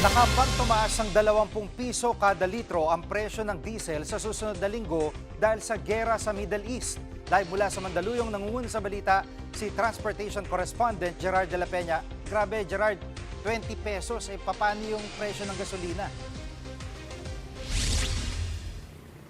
Nakambang tumaas ng 20 piso kada litro ang presyo ng diesel sa susunod na linggo dahil sa gera sa Middle East. Live mula sa Mandaluyong, nangunguna sa balita si Transportation Correspondent Gerard de la Peña. Grabe Gerard, 20 pesos, paano yung presyo ng gasolina?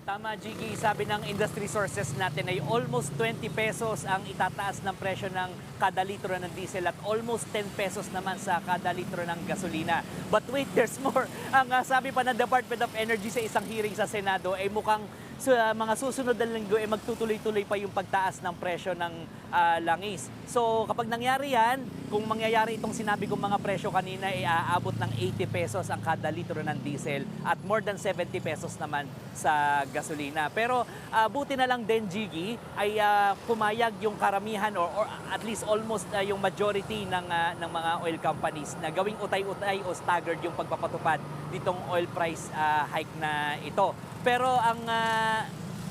Tama, Jiggy. Sabi ng industry sources natin ay almost 20 pesos ang itataas ng presyo ng kada litro ng diesel at almost 10 pesos naman sa kada litro ng gasolina. But wait, there's more. Ang sabi pa ng Department of Energy sa isang hearing sa Senado ay mukhang sa mga susunod na linggo ay magtutuloy-tuloy pa yung pagtaas ng presyo ng langis. So kapag nangyari yan, kung mangyayari itong sinabi kong mga presyo kanina, ay aabot ng 80 pesos ang kada litro ng diesel at more than 70 pesos naman sa gasolina. Pero buti na lang din, Jiggy, ay pumayag yung karamihan or at least almost yung majority ng mga oil companies na gawing utay-utay o staggered yung pagpapatupad ditong oil price hike na ito. Pero ang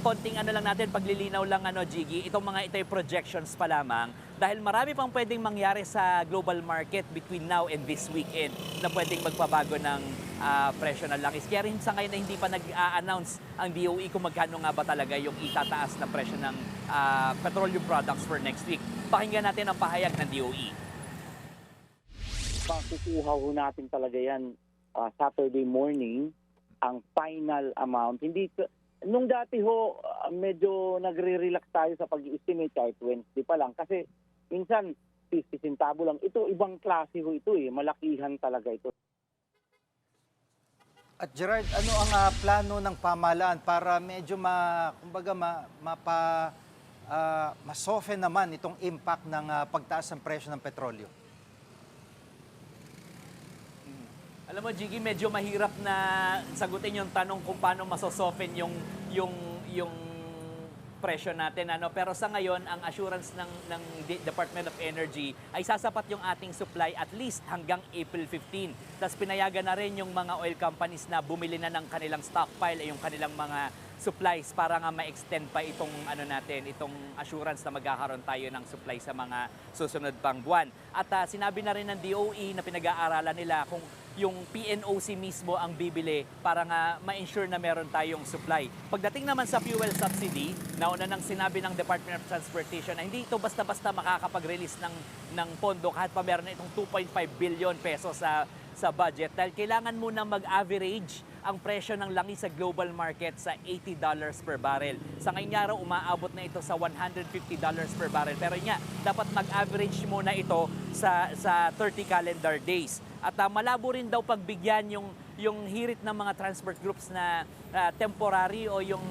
konting lang natin, paglilinaw lang Jiggy, itong mga ito ay projections pa lamang dahil marami pang pwedeng mangyari sa global market between now and this weekend na pwedeng magpabago ng presyo ng langis. Kaya rin sa ngayon na hindi pa nag-announce ang DOE kung magkano nga ba talaga yung itataas na presyo ng petroleum products for next week. Pakinggan natin ang pahayag ng DOE. Pakukuha ho natin talaga yan Saturday morning ang final amount. Hindi nung dati ho medyo nagre-relax tayo sa pag-estimate kahit Wednesday pa lang kasi minsan 50 centavo lang. Ito ibang klase ho ito malakihan talaga ito. At Gerard, ano ang plano ng pamahalaan para medyo ma-soften naman itong impact ng pagtaas ng presyo ng petrolyo? Alam mo, Jiggy, medyo mahirap na sagutin yung tanong kung paano masosoften yung presyo natin. Pero sa ngayon, ang assurance ng Department of Energy ay sasapat yung ating supply at least hanggang April 15. Tapos pinayagan na rin yung mga oil companies na bumili na ng kanilang stockpile, yung kanilang mga supplies para nga ma-extend pa itong itong assurance na magkakaroon tayo ng supply sa mga susunod pang buwan. At sinabi na rin ng DOE na pinag-aaralan nila kung yung PNOC mismo ang bibili para nga ma-ensure na meron tayong supply. Pagdating naman sa fuel subsidy, nauna nang sinabi ng Department of Transportation na hindi ito basta-basta makakapag-release ng pondo kahit pa meron na itong 2.5 billion pesos sa budget dahil kailangan muna mag-average ang presyo ng langis sa global market sa $80 per barrel. Sa ngayong araw, umaabot na ito sa $150 per barrel. Pero dapat mag-average muna ito sa 30 calendar days. At malabo rin daw pagbigyan yung hirit ng mga transport groups na temporary o yung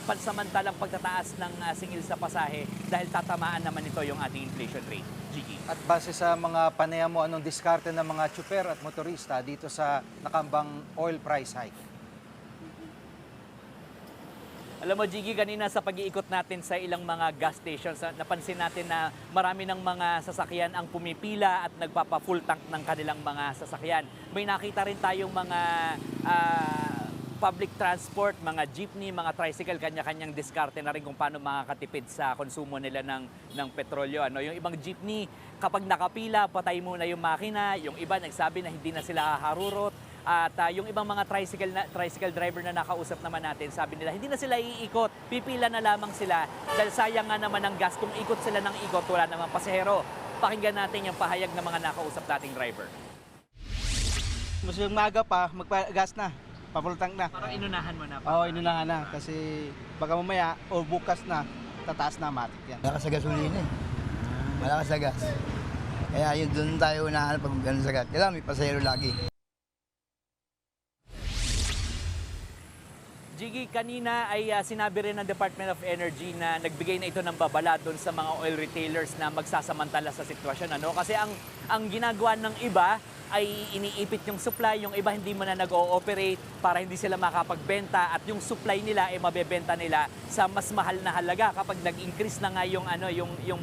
pansamantalang pagtataas ng singil sa pasahe dahil tatamaan naman ito yung ating inflation rate. Jiggy. At base sa mga panayam mo, anong diskarte ng mga tsuper at motorista dito sa nakambang oil price hike? Alam mo, Jiggy, kanina sa pag-iikot natin sa ilang mga gas stations, napansin natin na marami ng mga sasakyan ang pumipila at nagpapa-full tank ng kanilang mga sasakyan. May nakita rin tayong mga public transport, mga jeepney, mga tricycle, kanya-kanyang diskarte na rin kung paano makakatipid sa konsumo nila ng petrolyo. Yung ibang jeepney, kapag nakapila, patay muna yung makina. Yung iba nagsabi na hindi na sila haharurot. At yung ibang mga tricycle driver na nakausap naman natin, sabi nila, hindi na sila iikot, pipila na lamang sila dahil sayang nga naman ang gas. Kung ikot sila ng ikot, wala namang pasahero. Pakinggan natin yung pahayag ng mga nakausap nating driver. Mas yung maga pa, magpa-gas na, papultang na. Parang inunahan mo na. Oo, inunahan na kasi baka mamaya o bukas na, tataas na matik yan. Malakas sa gasolina Malakas sa gas. Kaya yun doon tayo unahan pag gano'n sa gas. Kailangan may pasahero lagi. Jiggy, kanina ay sinabi rin ng Department of Energy na nagbigay na ito ng babala doon sa mga oil retailers na magsasamantala sa sitwasyon. Kasi ang ginagawa ng iba ay iniipit yung supply, yung iba hindi mo na nag-ooperate para hindi sila makapagbenta at yung supply nila ay mabebenta nila sa mas mahal na halaga kapag nag-increase na nga yung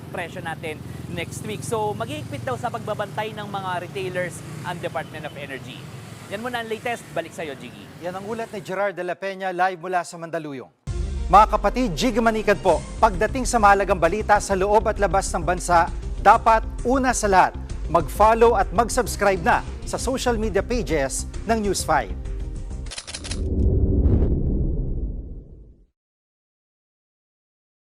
presyo natin next week. So mag-iipit daw sa pagbabantay ng mga retailers ang Department of Energy. Yan muna ang latest. Balik sa'yo, Jiggy. Yan ang ulat ni Gerard de la Peña live mula sa Mandaluyong. Mga kapatid, Jiggy Manikad po. Pagdating sa mahalagang balita sa loob at labas ng bansa, dapat una sa lahat, mag-follow at mag-subscribe na sa social media pages ng News 5.